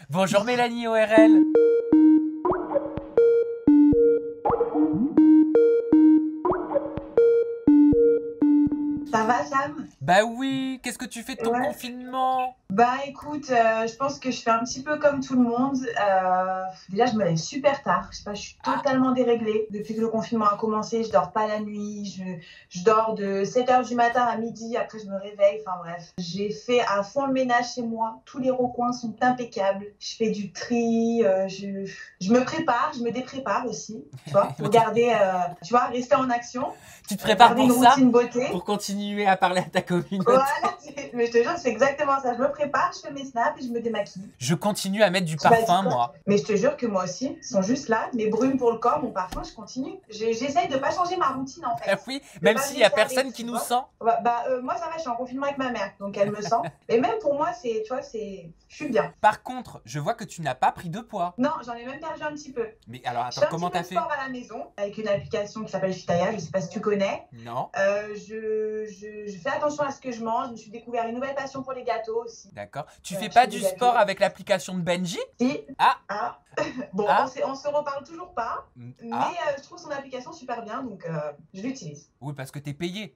Bonjour Mélanie ORL. Ça va, Sam? Bah oui, qu'est-ce que tu fais de ton Ouais. confinement? Bah écoute, je pense que je fais un petit peu comme tout le monde. Déjà, je me lève super tard. Je sais pas, je suis Ah, totalement déréglée. Depuis que le confinement a commencé, je dors pas la nuit. Je dors de 7 h du matin à midi. Après, je me réveille. Enfin bref. J'ai fait à fond le ménage chez moi. Tous les recoins sont impeccables. Je fais du tri. Je me prépare, je me déprépare aussi. Tu vois, bah, pour garder, tu vois, rester en action. tu te prépares Garder pour une ça? routine beauté. Pour continuer à parler à ta Voilà, communauté? mais je te jure, c'est exactement ça. Je me prépare, je fais mes snaps et je me démaquille. Je continue à mettre du Tu m'as dit parfum, quoi? moi. Mais je te jure que moi aussi, ils sont juste là, mes brumes pour le corps, mon parfum, je continue. J'essaye de pas changer ma routine en Bah fait, oui, de même pas me s'il y a laisser aller, personne qui tu nous vois. sent. Moi ça va, je suis en confinement avec ma mère, donc elle me sent. Et même pour moi, c'est, tu vois, je suis bien. Par contre, je vois que tu n'as pas pris de poids. Non, j'en ai même perdu un petit peu. Mais alors, Je attends, fais un petit comment peu t'as de fait? sport à la maison avec une application qui s'appelle Fitaya, je sais pas si tu connais. Non. Je fais attention à ce que je mange, je me suis découvert une nouvelle passion pour les gâteaux aussi. D'accord. Tu fais Je pas fais des du sport gâteaux. avec l'application de Benji? Si, Ah, ah, bon, ah, on se reparle toujours pas, mais ah. je trouve son application super bien, donc je l'utilise. Oui, parce que t'es payé.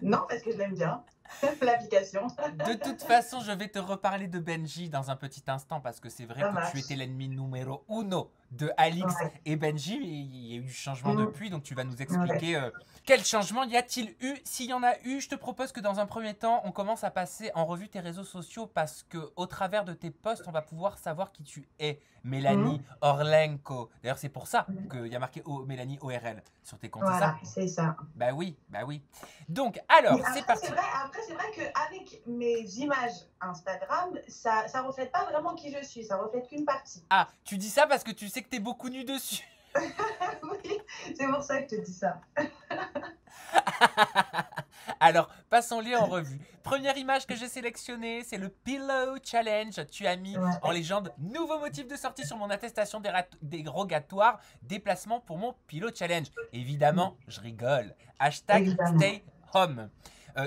Non, parce que je l'aime bien, l'application. De toute façon, je vais te reparler de Benji dans un petit instant parce que c'est vrai Ça que tu étais marche. l'ennemi numéro uno de Alix Ouais. et Benji. Mais il y a eu du changement Mm, depuis, donc tu vas nous ouais. expliquer quel changement y a-t-il eu. S'il y en a eu, je te propose que dans un premier temps, on commence à passer en revue tes réseaux sociaux parce que au travers de tes posts, on va pouvoir savoir qui tu es, Mélanie Mm, Orlenko. D'ailleurs, c'est pour ça mm. qu'il y a marqué Mélanie ORL sur tes comptes, c'est ça? Voilà, c'est ça. Bah oui, bah oui. Donc, Mais alors, c'est parti. après, c'est vrai qu'avec mes images Instagram, ça reflète pas vraiment qui je suis, ça reflète qu'une partie. Ah, tu dis ça parce que tu sais que t'es beaucoup nu dessus. Oui, c'est pour ça que je te dis ça. Alors, passons-les en revue. Première image que j'ai sélectionnée, c'est le Pillow Challenge. Tu as mis en Ouais, légende nouveau motif de sortie sur mon attestation dérogatoire, déplacement pour mon Pillow Challenge. Évidemment, je rigole. Hashtag évidemment. stay home.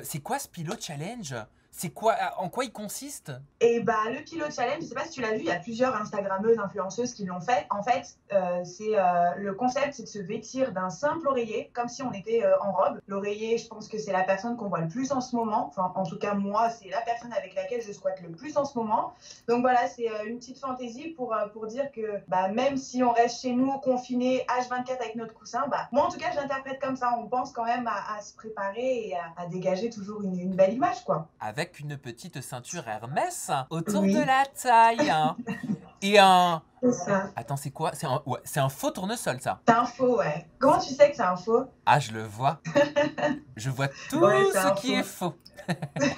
C'est quoi ce Pillow Challenge? C'est quoi, en quoi il consiste? Et bah, le Pilot Challenge, je sais pas si tu l'as vu, il y a plusieurs Instagrammeuses, influenceuses qui l'ont fait. En fait, le concept, c'est de se vêtir d'un simple oreiller, comme si on était en robe. L'oreiller, je pense que c'est la personne qu'on voit le plus en ce moment. Enfin, en tout cas, moi, c'est la personne avec laquelle je squatte le plus en ce moment. Donc voilà, c'est une petite fantaisie pour dire que bah, même si on reste chez nous, confinés, H24 avec notre coussin, bah, moi, en tout cas, je l'interprète comme ça. On pense quand même à se préparer et à dégager toujours une belle image, quoi. Avec une petite ceinture Hermès autour de Oui, la taille. Hein. Et un... c'est ça. Attends, c'est quoi? C'est un faux tournesol, ça. C'est un faux, ouais. Comment tu sais que c'est un faux? Ah, je le vois. Je vois Ouais, tout c'est ce un qui est faux. faux.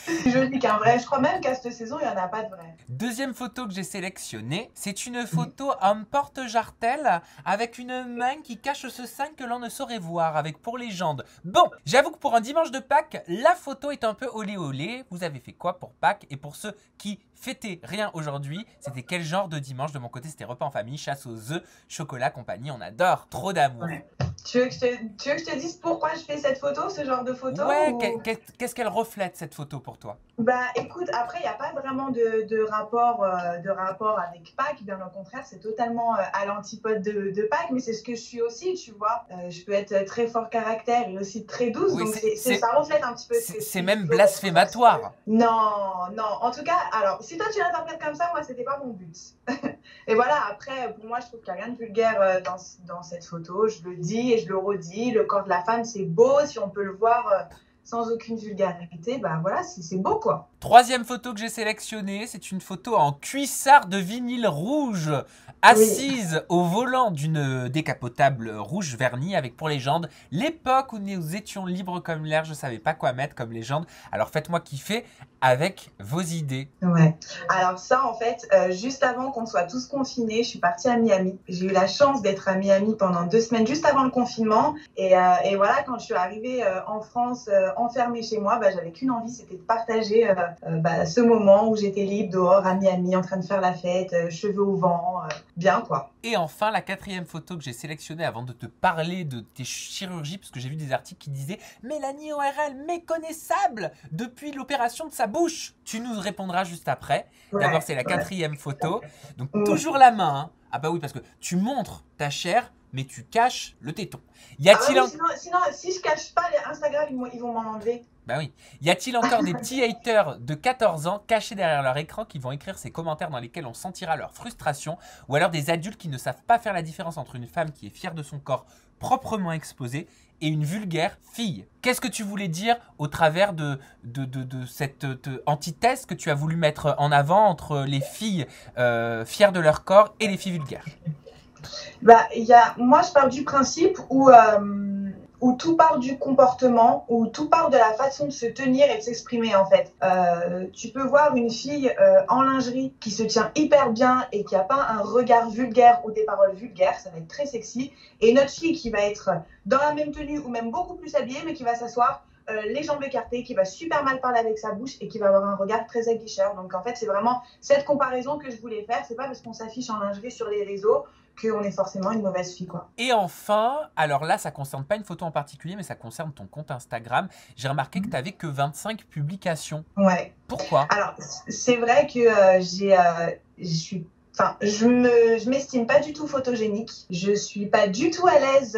Plus joli qu'un vrai. Je crois même qu'à cette saison, il n'y en a pas de vrai. Deuxième photo que j'ai sélectionnée, c'est une photo en porte-jartel avec une main qui cache ce sein que l'on ne saurait voir, avec pour légende. Bon, j'avoue que pour un dimanche de Pâques, la photo est un peu olé olé. Vous avez fait quoi pour Pâques? Et pour ceux qui fêtaient rien aujourd'hui, c'était quel genre de dimanche? De mon côté, c'était repas en famille, chasse aux œufs, chocolat, compagnie, on adore. Trop d'amour. Ouais. Tu veux que je te dise pourquoi je fais cette photo, ce genre de photo Ouais, ou... qu'est-ce qu'elle reflète cette photo pour toi? Bah écoute, après, il n'y a pas vraiment de rapport avec Pâques. Bien au contraire, c'est totalement à l'antipode de Pâques, mais c'est ce que je suis aussi, tu vois. Je peux être très fort caractère et aussi très douce, Oui, donc ça reflète un petit peu ce que je c'est suis. même Faut être honnête. blasphématoire. Non, non. En tout cas, alors, si toi tu l'interprètes comme ça, moi, c'était pas mon but. Et voilà, après, pour moi, je trouve qu'il n'y a rien de vulgaire dans cette photo. Je le dis et je le redis. Le corps de la femme, c'est beau. Si on peut le voir sans aucune vulgarité, bah voilà, c'est beau, quoi. Troisième photo que j'ai sélectionnée, c'est une photo en cuissard de vinyle rouge, Oui. assise au volant d'une décapotable rouge vernie avec pour légende l'époque où nous étions libres comme l'air, je savais pas quoi mettre comme légende. Alors faites-moi kiffer avec vos idées. Ouais. Alors ça, en fait, juste avant qu'on soit tous confinés, je suis partie à Miami. J'ai eu la chance d'être à Miami pendant 2 semaines, juste avant le confinement. Et voilà, quand je suis arrivée en France, enfermée chez moi, bah, j'avais qu'une envie, c'était de partager bah, ce moment où j'étais libre dehors à Miami, en train de faire la fête, cheveux au vent, bien quoi. Et enfin, la quatrième photo que j'ai sélectionnée avant de te parler de tes chirurgies, parce que j'ai vu des articles qui disaient Mélanie ORL méconnaissable depuis l'opération de sa bouche. Tu nous répondras juste après. Ouais, D'abord, c'est la ouais. 4e photo. Donc, Mm. toujours la main. Hein. Ah bah oui, parce que tu montres ta chair, mais tu caches le téton. Y Ah bah a-t-il oui, en... sinon, si je cache pas les Instagram, ils vont m'en enlever. Bah oui. Y a-t-il encore des petits haters de 14 ans cachés derrière leur écran qui vont écrire ces commentaires dans lesquels on sentira leur frustration, ou alors des adultes qui ne savent pas faire la différence entre une femme qui est fière de son corps proprement exposé et une vulgaire fille? Qu'est-ce que tu voulais dire au travers de cette antithèse que tu as voulu mettre en avant entre les filles fières de leur corps et les filles vulgaires? Bah, moi, je pars du principe où tout part du comportement, où tout part de la façon de se tenir et de s'exprimer en fait. Tu peux voir une fille en lingerie qui se tient hyper bien et qui n'a pas un regard vulgaire ou des paroles vulgaires, ça va être très sexy, et une autre fille qui va être dans la même tenue ou même beaucoup plus habillée mais qui va s'asseoir les jambes écartées, qui va super mal parler avec sa bouche et qui va avoir un regard très aguicheur. Donc en fait, c'est vraiment cette comparaison que je voulais faire. C'est pas parce qu'on s'affiche en lingerie sur les réseaux qu'on est forcément une mauvaise fille, quoi. Et enfin, alors là, ça ne concerne pas une photo en particulier, mais ça concerne ton compte Instagram. J'ai remarqué que tu n'avais que 25 publications. Ouais. Pourquoi? Alors, c'est vrai que je m'estime pas du tout photogénique. Je suis pas du tout à l'aise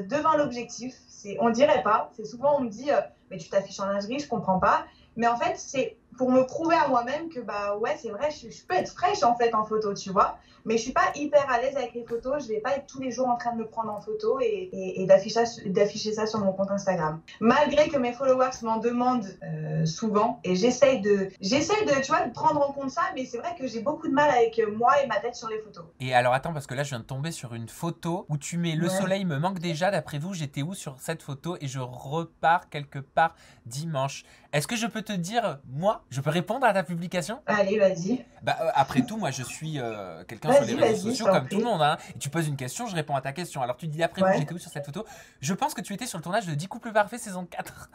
devant l'objectif. On dirait pas. C'est souvent on me dit mais tu t'affiches en lingerie, je comprends pas. Mais en fait, c'est pour me prouver à moi-même que bah ouais, c'est vrai, je peux être fraîche en fait en photo, tu vois. Mais je suis pas hyper à l'aise avec les photos. Je vais pas être tous les jours en train de me prendre en photo et d'afficher ça sur mon compte Instagram. Malgré que mes followers m'en demandent souvent et j'essaye de tu vois de prendre en compte ça, mais c'est vrai que j'ai beaucoup de mal avec moi et ma tête sur les photos. Et alors attends, parce que là je viens de tomber sur une photo où tu mets le soleil me manque déjà. D'après vous, j'étais où sur cette photo? Et je repars quelque part dimanche. Est-ce que je peux te dire, moi, je peux répondre à ta publication? Allez, vas-y. Bah, après tout, moi je suis quelqu'un sur les réseaux sociaux comme tout le monde. Hein, et tu poses une question, je réponds à ta question. Alors tu dis après vous, j'étais où sur cette photo? Je pense que tu étais sur le tournage de 10 couples parfaits saison 4.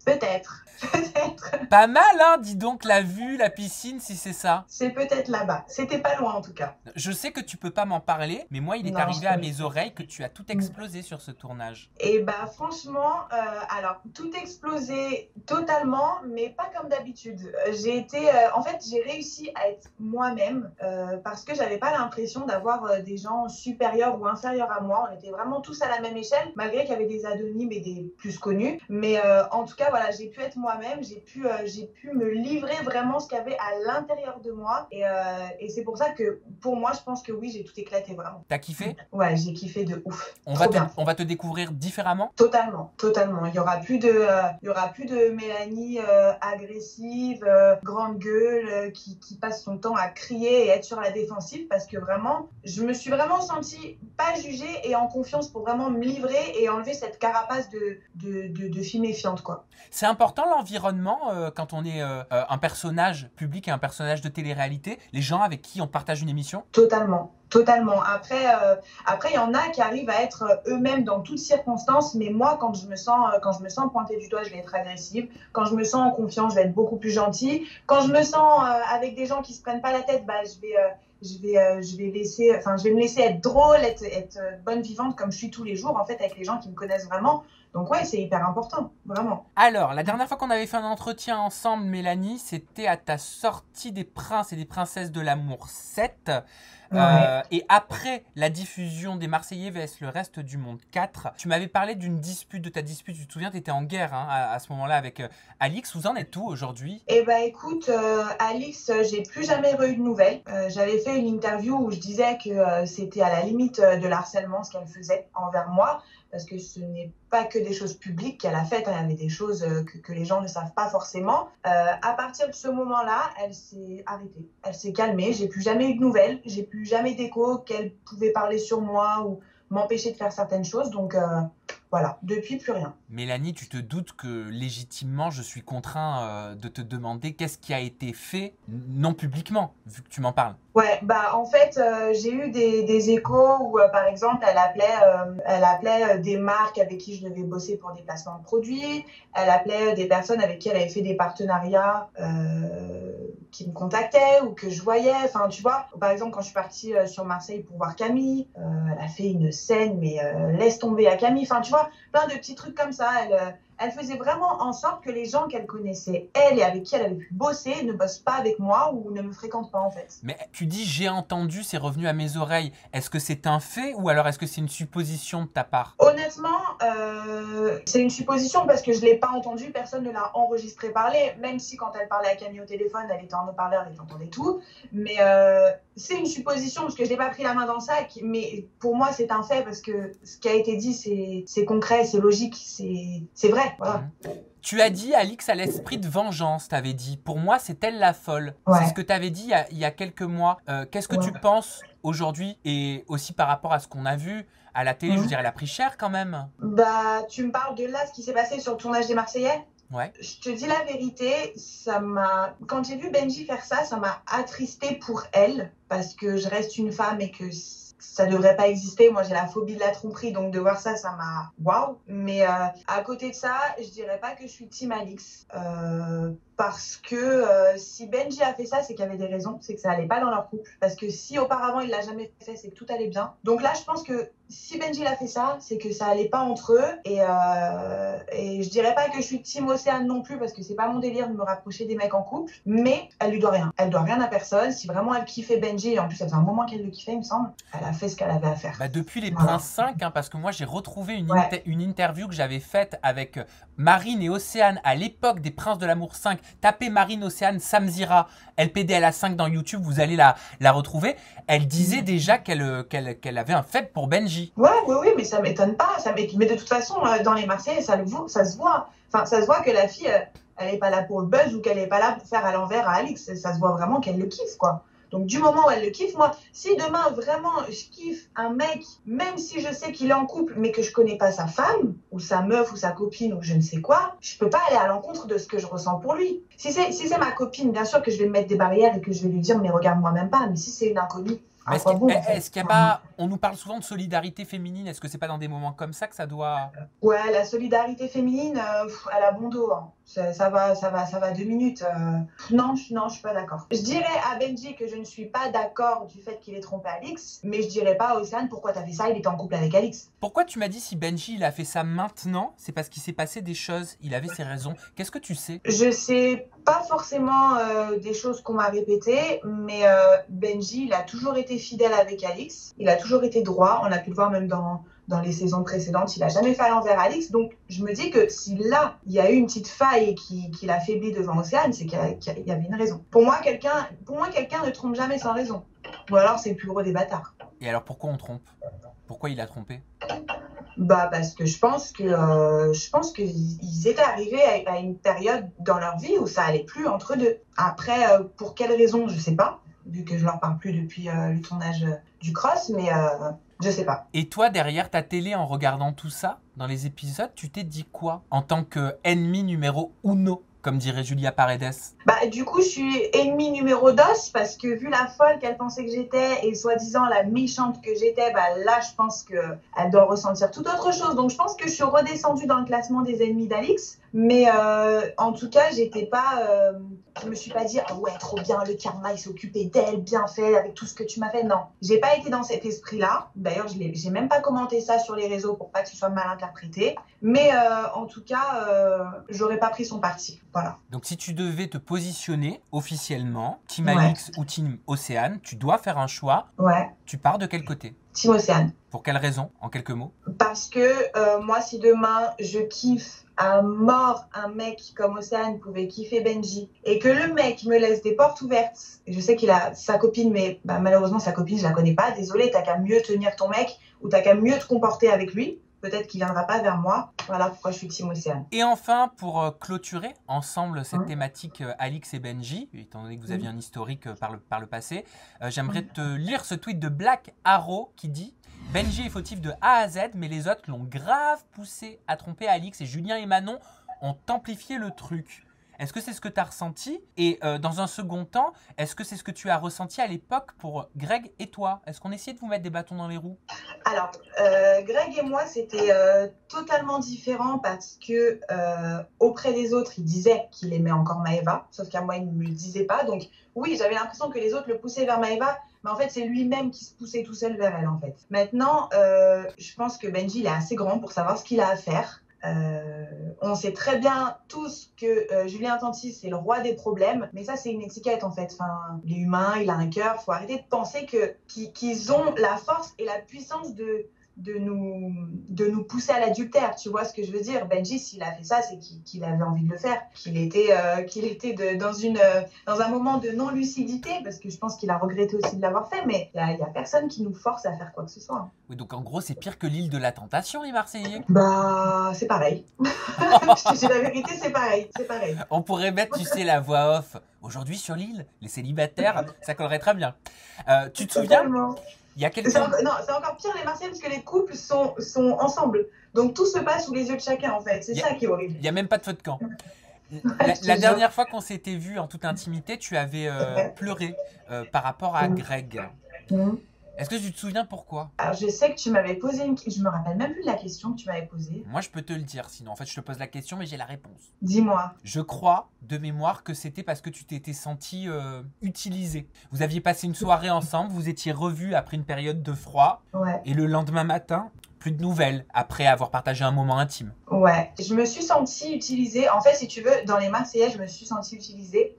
Peut-être. Pas mal, hein, dis donc, la vue, la piscine, si c'est ça. C'est peut-être là-bas. C'était pas loin en tout cas. Je sais que tu peux pas m'en parler, mais moi il est arrivé à mes oreilles que tu as tout explosé sur ce tournage. Et bah franchement, alors tout explosé totalement, mais pas comme d'habitude. En fait, j'ai réussi à être moi-même parce que j'avais pas l'impression d'avoir des gens supérieurs ou inférieurs à moi. On était vraiment tous à la même échelle, malgré qu'il y avait des anonymes et des plus connus. Mais en tout cas, voilà, j'ai pu être moi-même, j'ai pu me livrer vraiment ce qu'il y avait à l'intérieur de moi. Et c'est pour ça que pour moi, je pense que oui, j'ai tout éclaté vraiment. T'as kiffé? Ouais, j'ai kiffé de ouf. On va te découvrir différemment? Totalement, totalement. Il y aura plus de Mélanie agressive, grande gueule, qui passe son temps à crier et être sur la défensive, parce que vraiment, je me suis vraiment sentie pas jugée et en confiance pour vraiment me livrer et enlever cette carapace de fille méfiante, quoi. C'est important l'environnement quand on est un personnage public et un personnage de télé-réalité, les gens avec qui on partage une émission? Totalement. Totalement. Après, il y en a qui arrivent à être eux-mêmes dans toutes circonstances, mais moi, quand je me sens pointée du doigt, je vais être agressive. Quand je me sens en confiance, je vais être beaucoup plus gentille. Quand je me sens avec des gens qui se prennent pas la tête, bah, je vais me laisser être drôle, être bonne vivante comme je suis tous les jours, en fait, avec les gens qui me connaissent vraiment. Donc ouais, c'est hyper important, vraiment. Alors, la dernière fois qu'on avait fait un entretien ensemble, Mélanie, c'était à ta sortie des Princes et des Princesses de l'amour 7. Ouais. Et après la diffusion des Marseillais vs le reste du monde 4, tu m'avais parlé de ta dispute, tu te souviens, tu étais en guerre hein, à ce moment-là avec Alix. Vous en êtes où aujourd'hui? Eh ben écoute, Alix, j'ai plus jamais eu de nouvelles. J'avais fait une interview où je disais que c'était à la limite de l'harcèlement ce qu'elle faisait envers moi, parce que ce n'est pas que des choses publiques qu'elle a faites, hein, il y avait des choses que les gens ne savent pas forcément. À partir de ce moment-là, elle s'est arrêtée, elle s'est calmée, j'ai plus jamais eu de nouvelles, j'ai plus jamais d'écho qu'elle pouvait parler sur moi ou m'empêcher de faire certaines choses, donc voilà, depuis plus rien. Mélanie, tu te doutes que légitimement je suis contraint de te demander qu'est-ce qui a été fait non publiquement, vu que tu m'en parles. Ouais, bah en fait, j'ai eu des échos où, par exemple, elle appelait des marques avec qui je devais bosser pour des placements de produits. Elle appelait des personnes avec qui elle avait fait des partenariats qui me contactaient ou que je voyais. Enfin, tu vois, par exemple, quand je suis partie sur Marseille pour voir Camille, elle a fait une scène, mais laisse tomber à Camille. Enfin, tu vois, plein de petits trucs comme ça. elle faisait vraiment en sorte que les gens qu'elle connaissait, elle et avec qui elle avait pu bosser, ne bossent pas avec moi ou ne me fréquentent pas en fait. Mais tu dis j'ai entendu, c'est revenu à mes oreilles. Est-ce que c'est un fait ou alors est-ce que c'est une supposition de ta part? Honnêtement, c'est une supposition parce que je ne l'ai pas entendu, personne ne l'a enregistré parler, même si quand elle parlait à Camille au téléphone, elle était en haut-parleur et j'entendais tout. Mais c'est une supposition parce que je n'ai pas pris la main dans le sac, mais pour moi c'est un fait parce que ce qui a été dit c'est concret, c'est logique, c'est vrai. Voilà. Tu as dit Alix a l'esprit de vengeance, t'avais dit. Pour moi, c'est elle la folle. Ouais. C'est ce que tu avais dit il y a quelques mois. Qu'est-ce que tu penses aujourd'hui et aussi par rapport à ce qu'on a vu à la télé? Je veux dire, elle a pris cher quand même. Bah, tu me parles de là, ce qui s'est passé sur le tournage des Marseillais? Ouais. Je te dis la vérité, quand j'ai vu Benji faire ça, ça m'a attristée pour elle, parce que je reste une femme et que ça devrait pas exister. Moi, j'ai la phobie de la tromperie, donc de voir ça, ça m'a waouh. Mais à côté de ça, je dirais pas que je suis team Alix. Parce que si Benji a fait ça, c'est qu'il y avait des raisons, c'est que ça allait pas dans leur couple. Parce que si auparavant il l'a jamais fait, c'est que tout allait bien. Donc là, je pense que si Benji l'a fait ça, c'est que ça allait pas entre eux. Et je dirais pas que je suis team Océane non plus, parce que c'est pas mon délire de me rapprocher des mecs en couple. Mais elle lui doit rien. Elle doit rien à personne. Si vraiment elle kiffait Benji, et en plus ça faisait un moment qu'elle le kiffait, il me semble, elle a fait ce qu'elle avait à faire. Bah depuis les Princes 5, hein, parce que moi j'ai retrouvé une interview que j'avais faite avec Marine et Océane à l'époque des Princes de l'amour 5. Tapez Marine, Océane, Samzira, LPDLA 5 dans YouTube, vous allez la retrouver. Elle disait déjà qu'elle avait un faible pour Benji. Oui, mais ça m'étonne pas. Mais de toute façon, dans les Marseillais, ça se voit. Enfin, ça se voit que la fille, elle n'est pas là pour le buzz ou qu'elle n'est pas là pour faire à l'envers à Alix. Ça se voit vraiment qu'elle le kiffe, quoi. Donc du moment où elle le kiffe, moi, si demain vraiment je kiffe un mec, même si je sais qu'il est en couple, mais que je connais pas sa femme, ou sa meuf, ou sa copine, ou je ne sais quoi, je peux pas aller à l'encontre de ce que je ressens pour lui. Si c'est ma copine, bien sûr que je vais me mettre des barrières et que je vais lui dire mais regarde-moi même pas. Mais si c'est une inconnue, est-ce qu'il y a pas... On nous parle souvent de solidarité féminine. Est-ce que c'est pas dans des moments comme ça que ça doit... Ouais, la solidarité féminine, elle a bon dos. Hein. Ça va 2 minutes. Non, je suis pas d'accord. Je dirais à Benji que je ne suis pas d'accord du fait qu'il ait trompé Alix, mais je dirais pas à Océane pourquoi t'as fait ça, il était en couple avec Alix. Pourquoi tu m'as dit si Benji il a fait ça maintenant? C'est parce qu'il s'est passé des choses, il avait ses raisons. Qu'est-ce que tu sais? Je sais pas forcément des choses qu'on m'a répétées, mais Benji, il a toujours été fidèle avec Alix, il a toujours été droit, on a pu le voir même dans les saisons précédentes, il a jamais fait à l'envers Alix, donc je me dis que si là, il y a eu une petite faille qui l'affaiblit devant Océane, c'est qu'il y avait une raison. Pour moi, quelqu'un ne trompe jamais sans raison, ou alors c'est le plus gros des bâtards. Et alors pourquoi on trompe? Pourquoi il a trompé? Bah parce que je pense qu'ils étaient arrivés à une période dans leur vie où ça allait plus entre eux deux. Après, pour quelle raison, je sais pas, vu que je leur parle plus depuis le tournage du Cross, mais je sais pas. Et toi, derrière ta télé, en regardant tout ça, dans les épisodes, tu t'es dit quoi en tant que ennemi numéro uno, comme dirait Julia Paredes? Bah, du coup, je suis ennemie numéro 2 parce que vu la folle qu'elle pensait que j'étais et soi-disant la méchante que j'étais, bah là, je pense qu'elle doit ressentir tout autre chose. Donc, je pense que je suis redescendue dans le classement des ennemis d'Alix. Mais en tout cas, j'étais pas. Je me suis pas dit, ah ouais, trop bien, le karma, il s'est occupé d'elle, bien fait, avec tout ce que tu m'as fait. Non, j'ai pas été dans cet esprit-là. D'ailleurs, j'ai même pas commenté ça sur les réseaux pour pas que ce soit mal interprété. Mais en tout cas, j'aurais pas pris son parti. Voilà. Donc, si tu devais te positionner officiellement, Team Alix ou Team Océane, tu dois faire un choix. Ouais. Tu pars de quel côté? Team Océane. Pour quelle raison, en quelques mots? Parce que moi, si demain, je kiffe à mort un mec comme Océane pouvait kiffer Benji et que le mec me laisse des portes ouvertes, et je sais qu'il a sa copine, mais bah, malheureusement, sa copine, je la connais pas, désolée, t'as qu'à mieux tenir ton mec ou t'as qu'à mieux te comporter avec lui. Peut-être qu'il viendra pas vers moi. Voilà pourquoi je suis team Océane. Et enfin, pour clôturer ensemble cette thématique Alix et Benji, étant donné que vous aviez un historique par le passé, j'aimerais te lire ce tweet de Black Arrow qui dit « Benji est fautif de A à Z, mais les autres l'ont grave poussé à tromper Alix et Julien et Manon ont amplifié le truc. » Est-ce que c'est ce que tu as ressenti? Et dans un second temps, est-ce que c'est ce que tu as ressenti à l'époque pour Greg et toi? Est-ce qu'on essayait de vous mettre des bâtons dans les roues? Alors, Greg et moi, c'était totalement différent parce que auprès des autres, il disait qu'il aimait encore Maëva, sauf qu'à moi, il ne me le disait pas. Donc oui, j'avais l'impression que les autres le poussaient vers Maëva, mais en fait, c'est lui-même qui se poussait tout seul vers elle, en fait. Maintenant, je pense que Benji, il est assez grand pour savoir ce qu'il a à faire. On sait très bien tous que Julien Tanti, c'est le roi des problèmes, mais ça, c'est une étiquette en fait. Enfin, il est humain, il a un cœur. Faut arrêter de penser qu'ils ont la force et la puissance de nous pousser à l'adultère. Tu vois ce que je veux dire? Benji, s'il a fait ça, c'est qu'il avait envie de le faire, qu'il était dans un moment de non-lucidité, parce que je pense qu'il a regretté aussi de l'avoir fait, mais il y a personne qui nous force à faire quoi que ce soit. Oui, donc en gros, c'est pire que l'île de la Tentation, les Marseillais. Bah, c'est pareil. Je te dis la vérité, c'est pareil. On pourrait mettre, tu sais, la voix off. Aujourd'hui sur l'île, les célibataires, ça collerait très bien. Tu te souviens? Totalement. Il y a quelqu'un. Non, c'est encore pire les Marseillais parce que les couples sont ensemble. Donc tout se passe sous les yeux de chacun en fait. C'est ça qui est horrible. Il n'y a même pas de feu de camp. La dernière fois qu'on s'était vu en toute intimité, tu avais pleuré par rapport à Greg. Est-ce que tu te souviens pourquoi? Alors je sais que tu m'avais posé une question, je me rappelle même plus de la question que tu m'avais posée. Moi je peux te le dire, sinon en fait je te pose la question mais j'ai la réponse. Dis-moi. Je crois de mémoire que c'était parce que tu t'étais senti utilisé. Vous aviez passé une soirée ensemble, vous étiez revus après une période de froid. Ouais. Et le lendemain matin, plus de nouvelles après avoir partagé un moment intime. Ouais, je me suis sentie utilisée. En fait, si tu veux, dans les Marseillais, je me suis sentie utilisée.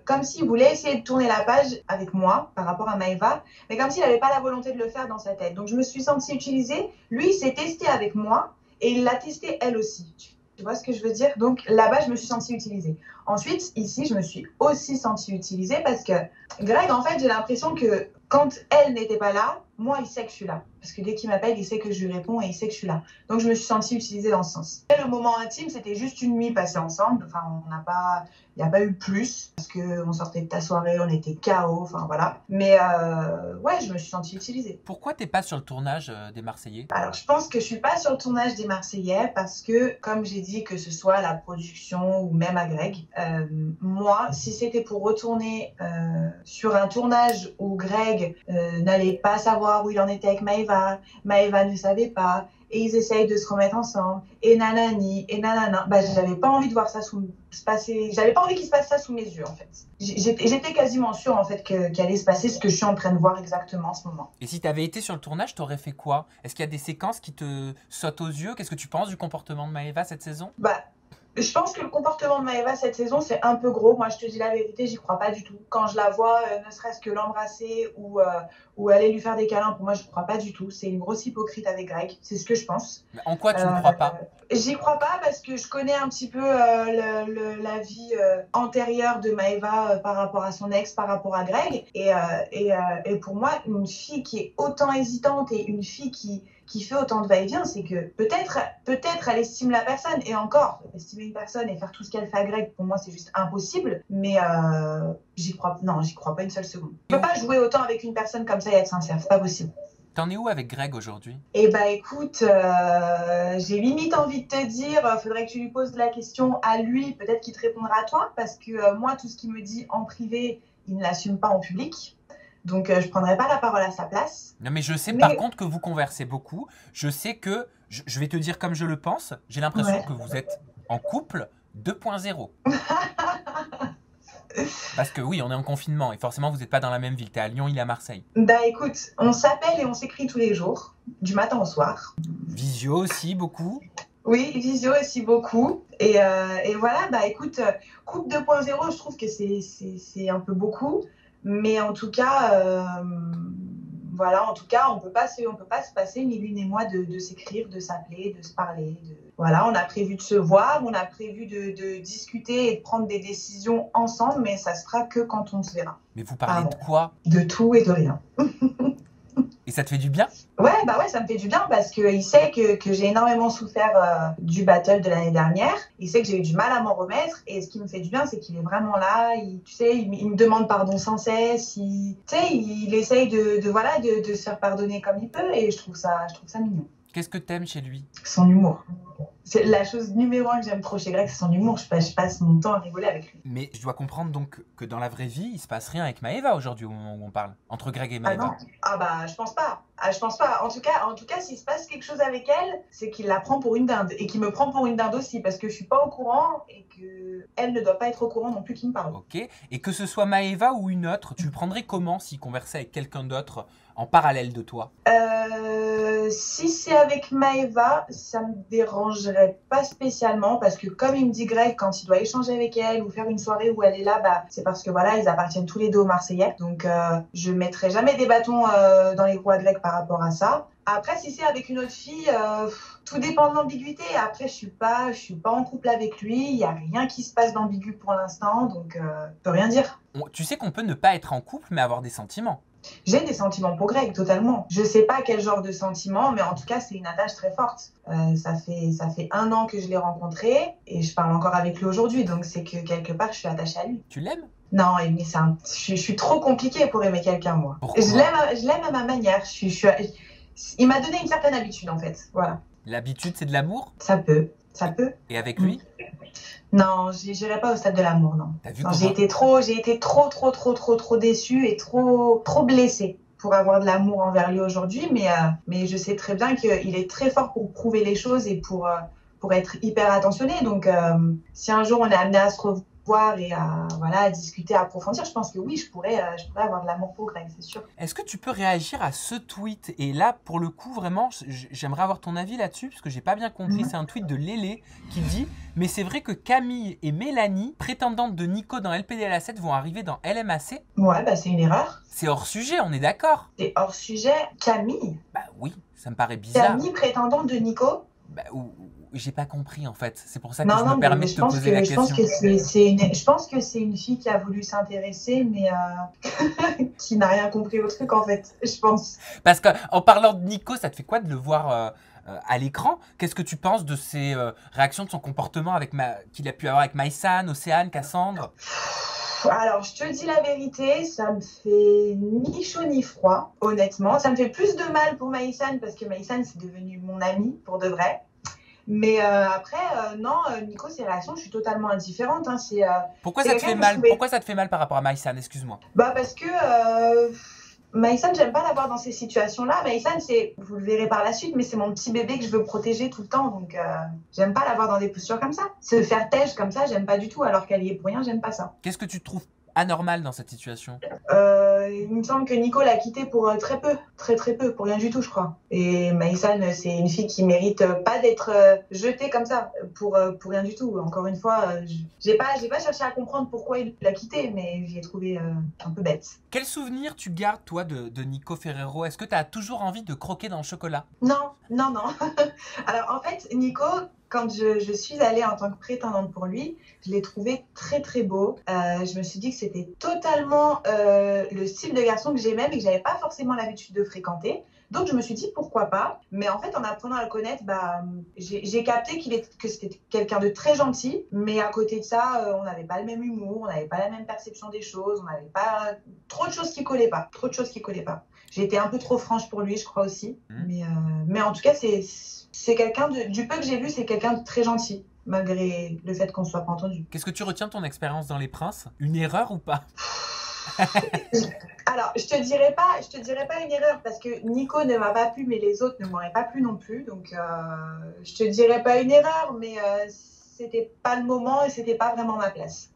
Comme s'il voulait essayer de tourner la page avec moi par rapport à Maëva, mais comme s'il n'avait pas la volonté de le faire dans sa tête. Donc, je me suis sentie utilisée. Lui, il s'est testé avec moi et il l'a testé elle aussi. Tu vois ce que je veux dire? Donc, là-bas, je me suis sentie utilisée. Ensuite, ici, je me suis aussi sentie utilisée parce que Greg, en fait, j'ai l'impression que quand elle n'était pas là, moi, il sait que je suis là. Parce que dès qu'il m'appelle, il sait que je lui réponds et il sait que je suis là. Donc, je me suis sentie utilisée dans ce sens. Et le moment intime, c'était juste une nuit passée ensemble. Enfin, il n'y a pas eu plus. Parce qu'on sortait de ta soirée, on était KO. Enfin, voilà. Mais ouais, je me suis sentie utilisée. Pourquoi t'es pas sur le tournage des Marseillais? Alors, je pense que je suis pas sur le tournage des Marseillais parce que, comme j'ai dit, que ce soit la production ou même à Greg, moi, si c'était pour retourner sur un tournage où Greg n'allait pas savoir où il en était avec Maëva, Maëva ne savait pas, et ils essayent de se remettre ensemble, et nanani, et nanana, bah, j'avais pas envie de voir ça j'avais pas envie qu'il se passe ça sous mes yeux, en fait. J'étais quasiment sûre, en fait, qu'allait se passer ce que je suis en train de voir exactement en ce moment. Et si t'avais été sur le tournage, t'aurais fait quoi? Est-ce qu'il y a des séquences qui te sautent aux yeux? Qu'est-ce que tu penses du comportement de Maëva cette saison? Bah, je pense que le comportement de Maëva cette saison, c'est un peu gros. Moi, je te dis la vérité, j'y crois pas du tout. Quand je la vois, ne serait-ce que l'embrasser ou aller lui faire des câlins, pour moi, je crois pas du tout. C'est une grosse hypocrite avec Greg. C'est ce que je pense. Mais en quoi tu ne crois pas? J'y crois pas parce que je connais un petit peu la vie antérieure de Maëva par rapport à son ex, par rapport à Greg. Et pour moi, une fille qui est autant hésitante et une fille qui fait autant de va-et-vient, c'est que peut-être elle estime la personne, et encore, estimer une personne et faire tout ce qu'elle fait à Greg, pour moi, c'est juste impossible, mais j'y crois pas une seule seconde. Je peux pas jouer autant avec une personne comme ça et être sincère, c'est pas possible. T'en es où avec Greg aujourd'hui? Eh bah écoute, j'ai limite envie de te dire, faudrait que tu lui poses la question à lui, peut-être qu'il te répondra à toi, parce que moi, tout ce qu'il me dit en privé, il ne l'assume pas en public. Donc, je ne prendrai pas la parole à sa place. Non, mais je sais par contre que vous conversez beaucoup. Je sais que, je vais te dire comme je le pense, j'ai l'impression que vous êtes en couple 2.0. Parce que oui, on est en confinement et forcément, vous n'êtes pas dans la même ville. Tu es à Lyon, il est à Marseille. Bah écoute, on s'appelle et on s'écrit tous les jours, du matin au soir. Visio aussi, beaucoup. Oui, visio aussi beaucoup. Et voilà, bah écoute, couple 2.0, je trouve que c'est un peu beaucoup. Mais en tout cas, voilà, on peut pas se passer, ni l'une ni moi, de s'écrire, de s'appeler, de se parler. Voilà, on a prévu de se voir, on a prévu de discuter et de prendre des décisions ensemble, mais ça se fera que quand on se verra. Mais vous parlez de quoi? De tout et de rien. Et ça te fait du bien? Ouais, bah ouais, ça me fait du bien parce qu'il sait que j'ai énormément souffert du battle de l'année dernière. Il sait que j'ai eu du mal à m'en remettre. Et ce qui me fait du bien, c'est qu'il est vraiment là. Tu sais, il me demande pardon sans cesse. Tu sais, il essaye de se faire pardonner comme il peut. Et je trouve ça mignon. Qu'est-ce que t'aimes chez lui? Son humour. C'est la chose numéro 1 que j'aime trop chez Greg, c'est son humour. Je passe mon temps à rigoler avec lui. Mais je dois comprendre donc que dans la vraie vie, il se passe rien avec Maëva aujourd'hui au moment où on parle, entre Greg et Maëva. Ah bah je pense pas. En tout cas, s'il se passe quelque chose avec elle, c'est qu'il la prend pour une dinde et qu'il me prend pour une dinde aussi parce que je suis pas au courant et que elle ne doit pas être au courant non plus qu'il me parle. Ok. Et que ce soit Maëva ou une autre, tu le prendrais comment s'il conversait avec quelqu'un d'autre en parallèle de toi? Si c'est avec Maëva, ça me dérangerait pas spécialement parce que comme il me dit Greg, quand il doit échanger avec elle ou faire une soirée où elle est là, bah, c'est parce que voilà, ils appartiennent tous les deux aux Marseillais. Donc je mettrai jamais des bâtons dans les roues à Greg par rapport à ça. Après, si c'est avec une autre fille, tout dépend de l'ambiguïté. Après, je suis pas en couple avec lui. Il y a rien qui se passe d'ambigu pour l'instant, donc je peux rien dire. Tu sais qu'on peut ne pas être en couple, mais avoir des sentiments. J'ai des sentiments pour Greg, totalement. Je sais pas quel genre de sentiments, mais en tout cas, c'est une attache très forte. Ça fait 1 an que je l'ai rencontré et je parle encore avec lui aujourd'hui, donc c'est que quelque part, je suis attachée à lui. Tu l'aimes? Non, mais je suis trop compliquée pour aimer quelqu'un, moi. Pourquoi? Je l'aime à ma manière. Il m'a donné une certaine habitude, en fait. Voilà. L'habitude, c'est de l'amour? Ça peut. Et avec lui? Non, j'irai pas au stade de l'amour, non. T'as vu Non, comment... j'ai été trop déçue et trop blessée pour avoir de l'amour envers lui aujourd'hui, mais je sais très bien qu'il est très fort pour prouver les choses et pour être hyper attentionné. Donc, si un jour on est amené à se revoir et à discuter, à approfondir, je pense que oui, je pourrais avoir de l'amour pour Greg, c'est sûr. Est-ce que tu peux réagir à ce tweet? Et là, pour le coup, vraiment, j'aimerais avoir ton avis là-dessus, parce que j'ai pas bien compris. C'est un tweet de Lélé qui dit « Mais c'est vrai que Camille et Mélanie, prétendantes de Nico dans LPDLA7, vont arriver dans LMAC ?» Ouais, bah c'est une erreur. C'est hors sujet, on est d'accord? C'est hors sujet. Camille? Bah oui, ça me paraît bizarre. Camille, prétendante de Nico? Bah, j'ai pas compris en fait. C'est pour ça que je me permets de te poser la question. Je pense que c'est une fille qui a voulu s'intéresser, mais qui n'a rien compris au truc en fait. Je pense. Parce qu'en parlant de Nico, ça te fait quoi de le voir à l'écran? Qu'est-ce que tu penses de ses réactions, de son comportement qu'il a pu avoir avec Maïsan, Océane, Cassandre? Alors, je te dis la vérité, ça me fait ni chaud ni froid, honnêtement. Ça me fait plus de mal pour Maïsan parce que Maïsan, c'est devenu mon ami pour de vrai. Mais après, non, Nico, ses réactions, je suis totalement indifférente. Hein. Pourquoi ça te fait mal? Pourquoi ça te fait mal par rapport à Maïsan? Excuse-moi. Bah parce que Maïsan, j'aime pas l'avoir dans ces situations-là. Maïsan, vous le verrez par la suite, mais c'est mon petit bébé que je veux protéger tout le temps. Donc, j'aime pas l'avoir dans des postures comme ça. Se faire têche comme ça, j'aime pas du tout. Alors qu'elle y est pour rien, j'aime pas ça. Qu'est-ce que tu trouves anormal dans cette situation? Il me semble que Nico l'a quitté pour très peu, très peu, pour rien du tout, je crois. Et Maïsan, c'est une fille qui mérite pas d'être jetée comme ça, pour rien du tout. Encore une fois, j'ai pas cherché à comprendre pourquoi il l'a quitté, mais j'ai trouvé un peu bête. Quel souvenir tu gardes, toi, de Nico Ferrero? Est-ce que tu as toujours envie de croquer dans le chocolat? Non. Alors, en fait, Nico, quand je suis allée en tant que prétendante pour lui, je l'ai trouvé très très beau. Je me suis dit que c'était totalement le style de garçon que j'aimais mais que j'avais pas forcément l'habitude de fréquenter. Donc je me suis dit pourquoi pas. Mais en fait, en apprenant à le connaître, j'ai capté que c'était quelqu'un de très gentil. Mais à côté de ça, on n'avait pas le même humour, on n'avait pas la même perception des choses, on n'avait pas trop de choses qui collaient pas. J'ai été un peu trop franche pour lui, je crois aussi. Mais en tout cas, c'est quelqu'un du peu que j'ai vu, c'est quelqu'un de très gentil, malgré le fait qu'on ne soit pas entendu. Qu'est-ce que tu retiens de ton expérience dans Les Princes? Une erreur ou pas? Alors, je te dirais pas une erreur parce que Nico ne m'a pas plu, mais les autres ne m'auraient pas plu non plus. Donc, je te dirais pas une erreur, mais c'était pas le moment et c'était pas vraiment ma place.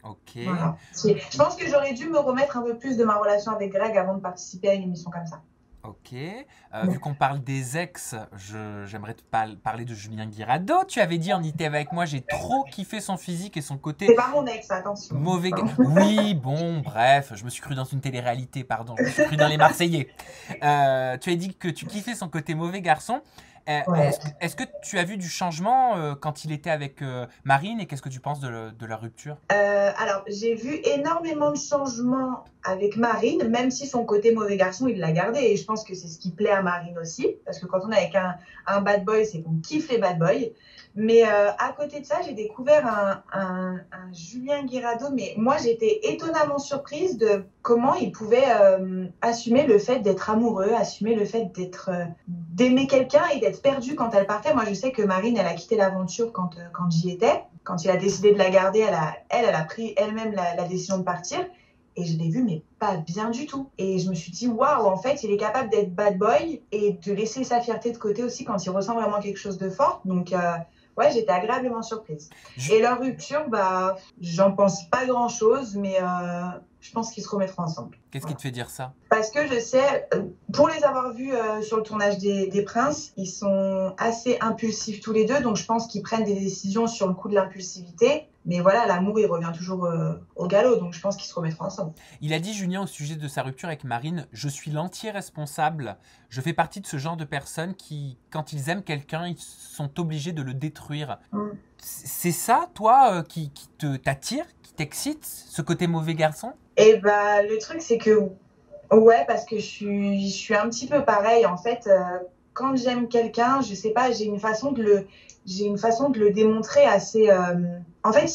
Ok. Voilà. Je pense que j'aurais dû me remettre un peu plus de ma relation avec Greg avant de participer à une émission comme ça. Ok. Vu qu'on parle des ex, j'aimerais te parler de Julien Guirado. Tu avais dit en interview avec moi, j'ai trop kiffé son physique et son côté... C'est pas mon ex, attention. Mauvais gars. Oui, bon, bref, je me suis cru dans une télé-réalité, pardon. Je me suis cru dans Les Marseillais. Tu as dit que tu kiffais son côté mauvais garçon. Ouais. Est-ce que tu as vu du changement quand il était avec Marine et qu'est-ce que tu penses de la rupture? Alors, j'ai vu énormément de changements avec Marine, même si son côté mauvais garçon, il l'a gardé. Et je pense que c'est ce qui plaît à Marine aussi. Parce que quand on est avec un bad boy, c'est qu'on kiffe les bad boys. Mais à côté de ça, j'ai découvert un Julien Guirado. Mais moi, j'étais étonnamment surprise de comment il pouvait assumer le fait d'être amoureux, assumer le fait d'aimer quelqu'un et d'être perdu quand elle partait. Moi, je sais que Marine, elle a quitté l'aventure quand j'y étais. Quand il a décidé de la garder, elle a pris elle-même la décision de partir. Et je l'ai vu, mais pas bien du tout. Et je me suis dit, waouh, en fait, il est capable d'être bad boy et de laisser sa fierté de côté aussi quand il ressent vraiment quelque chose de fort. Donc, ouais, j'étais agréablement surprise. Et leur rupture, j'en pense pas grand-chose, mais je pense qu'ils se remettront ensemble. Qu'est-ce qui te fait dire ça? Parce que je sais, pour les avoir vus sur le tournage des Princes, ils sont assez impulsifs tous les deux, donc je pense qu'ils prennent des décisions sur le coup de l'impulsivité. Mais voilà, l'amour, il revient toujours au galop, donc je pense qu'ils se remettront ensemble. Il a dit, Julien, au sujet de sa rupture avec Marine, « Je suis l'entier responsable. Je fais partie de ce genre de personnes qui, quand ils aiment quelqu'un, ils sont obligés de le détruire. » C'est ça, toi, qui t'attire, qui t'excite, ce côté mauvais garçon? Et bah, le truc, c'est que, ouais, parce que je suis un petit peu pareil. En fait, quand j'aime quelqu'un, je sais pas, j'ai une façon de le démontrer assez. En fait,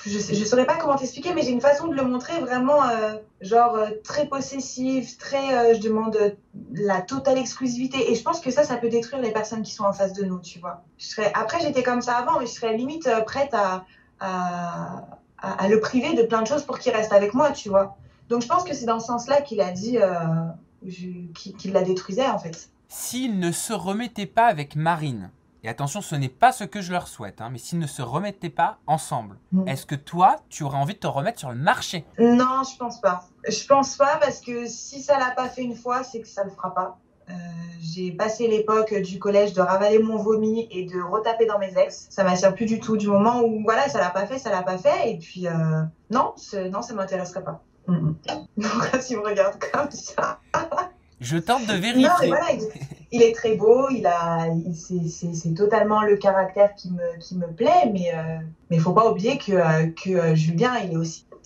je saurais pas comment t'expliquer, mais j'ai une façon de le montrer vraiment, très possessive, très. Je demande la totale exclusivité. Et je pense que ça peut détruire les personnes qui sont en face de nous, tu vois. Après, j'étais comme ça avant, mais je serais limite prête à le priver de plein de choses pour qu'il reste avec moi, tu vois. Donc, je pense que c'est dans ce sens-là qu'il a dit qu'il la détruisait, en fait. S'il ne se remettait pas avec Marine, et attention, ce n'est pas ce que je leur souhaite, hein, mais s'ils ne se remettaient pas ensemble, est-ce que toi, tu aurais envie de te remettre sur le marché? Non, je pense pas. Je pense pas parce que si ça l'a pas fait une fois, c'est que ça le fera pas. J'ai passé l'époque du collège de ravaler mon vomi et de retaper dans mes ex. Ça m'attire plus du tout. Du moment où voilà, ça l'a pas fait, ça l'a pas fait. Et puis non, ça m'intéresserait pas. Pourquoi tu me regardes comme ça? Je tente de vérifier. Non, mais voilà, il est très beau. C'est totalement le caractère qui me plaît. Mais faut pas oublier que Julien,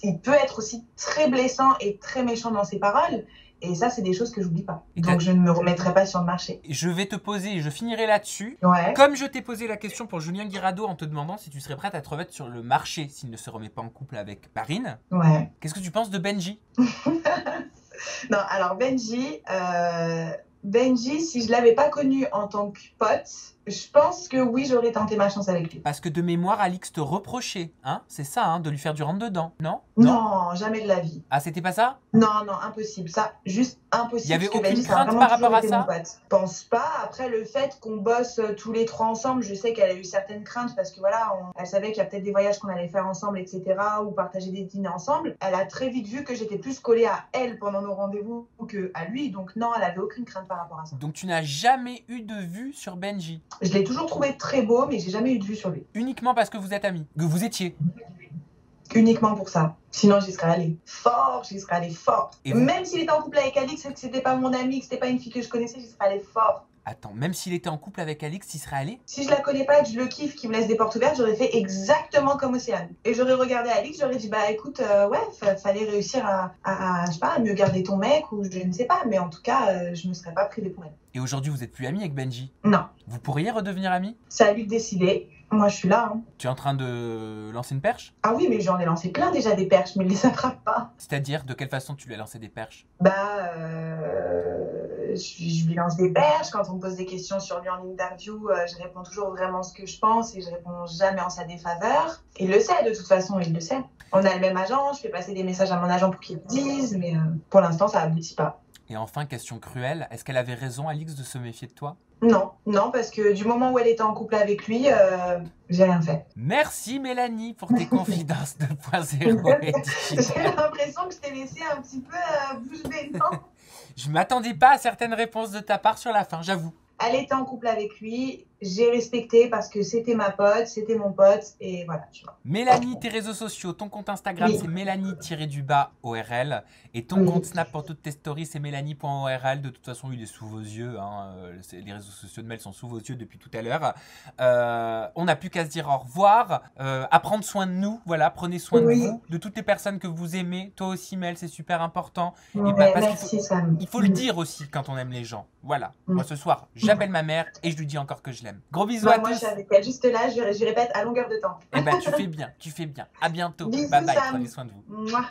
il peut être aussi très blessant et très méchant dans ses paroles. Et ça, c'est des choses que j'oublie pas. Donc, je ne me remettrai pas sur le marché. Je vais te poser, je finirai là-dessus. Ouais. Comme je t'ai posé la question pour Julien Guirado en te demandant si tu serais prête à te remettre sur le marché s'il ne se remet pas en couple avec Marine. Ouais. Qu'est-ce que tu penses de Benji? Non, alors Benji, si je l'avais pas connu en tant que pote, je pense que oui, j'aurais tenté ma chance avec lui. Parce que de mémoire, Alix te reprochait, hein? C'est ça, hein, de lui faire du rentre-dedans, non? Non, jamais de la vie. Ah, c'était pas ça? Non, impossible. Ça, juste impossible. Il y avait aucune Benji, crainte par rapport à ça? Je pense pas. Après, le fait qu'on bosse tous les trois ensemble, je sais qu'elle a eu certaines craintes parce que voilà, elle savait qu'il y a peut-être des voyages qu'on allait faire ensemble, etc. ou partager des dîners ensemble. Elle a très vite vu que j'étais plus collée à elle pendant nos rendez-vous qu'à lui. Donc non, elle avait aucune crainte par rapport à ça. Donc tu n'as jamais eu de vue sur Benji? Je l'ai toujours trouvé très beau, mais j'ai jamais eu de vue sur lui. Uniquement parce que vous êtes amis? Que vous étiez? Uniquement pour ça. Sinon, j'y serais allée fort, Et même s'il était en couple avec Alix, que c'était pas mon ami, que c'était pas une fille que je connaissais, j'y serais allée fort. Attends, même s'il était en couple avec Alix, il serait allé? Si je la connais pas et que je le kiffe, qu'il me laisse des portes ouvertes, j'aurais fait exactement comme Océane. Et j'aurais regardé Alix, j'aurais dit, bah écoute, fallait réussir je sais pas, à mieux garder ton mec, ou je ne sais pas, mais en tout cas, je me serais pas privée pour elle. Et aujourd'hui, vous êtes plus amis avec Benji? Non. Vous pourriez redevenir amis? C'est à lui de décider. Moi, je suis là. Hein. Tu es en train de lancer une perche? Ah oui, mais j'en ai lancé plein déjà des perches, mais il les attrape pas. C'est-à-dire, de quelle façon tu lui as lancé des perches? Bah, je lui lance des perches. Quand on me pose des questions sur lui en interview, je réponds toujours vraiment ce que je pense et je réponds jamais en sa défaveur. Il le sait, de toute façon, il le sait. On a le même agent, je fais passer des messages à mon agent pour qu'il le dise, mais pour l'instant, ça aboutit pas. Et enfin, question cruelle, est-ce qu'elle avait raison, Alix, de se méfier de toi? Non, parce que du moment où elle était en couple avec lui, j'ai rien fait. Merci Mélanie pour tes confidences 2.0 et J'ai l'impression que je t'ai laissé un petit peu bouche bée, non? Je m'attendais pas à certaines réponses de ta part sur la fin, j'avoue. Elle était en couple avec lui, j'ai respecté parce que c'était ma pote, c'était mon pote, et voilà, tu vois. Mélanie, tes réseaux sociaux, ton compte Instagram, oui. C'est Mélanie-ORL, et ton compte Snap pour toutes tes stories, c'est Mélanie.orl. De toute façon, il est sous vos yeux, hein. Les réseaux sociaux de Mel sont sous vos yeux depuis tout à l'heure. On n'a plus qu'à se dire au revoir, à prendre soin de nous, voilà, prenez soin de vous, de toutes les personnes que vous aimez. Toi aussi, Mel, c'est super important. Ouais, et parce merci, Sam. Il faut le dire aussi quand on aime les gens. Voilà, moi ce soir, j'appelle ma mère et je lui dis encore que je l'aime. Gros bisous à tous. Moi, je suis avec elle juste là, je répète à longueur de temps. Eh ben, tu fais bien. À bientôt. Bisous, bye bye, Sam. prenez soin de vous. Mouah.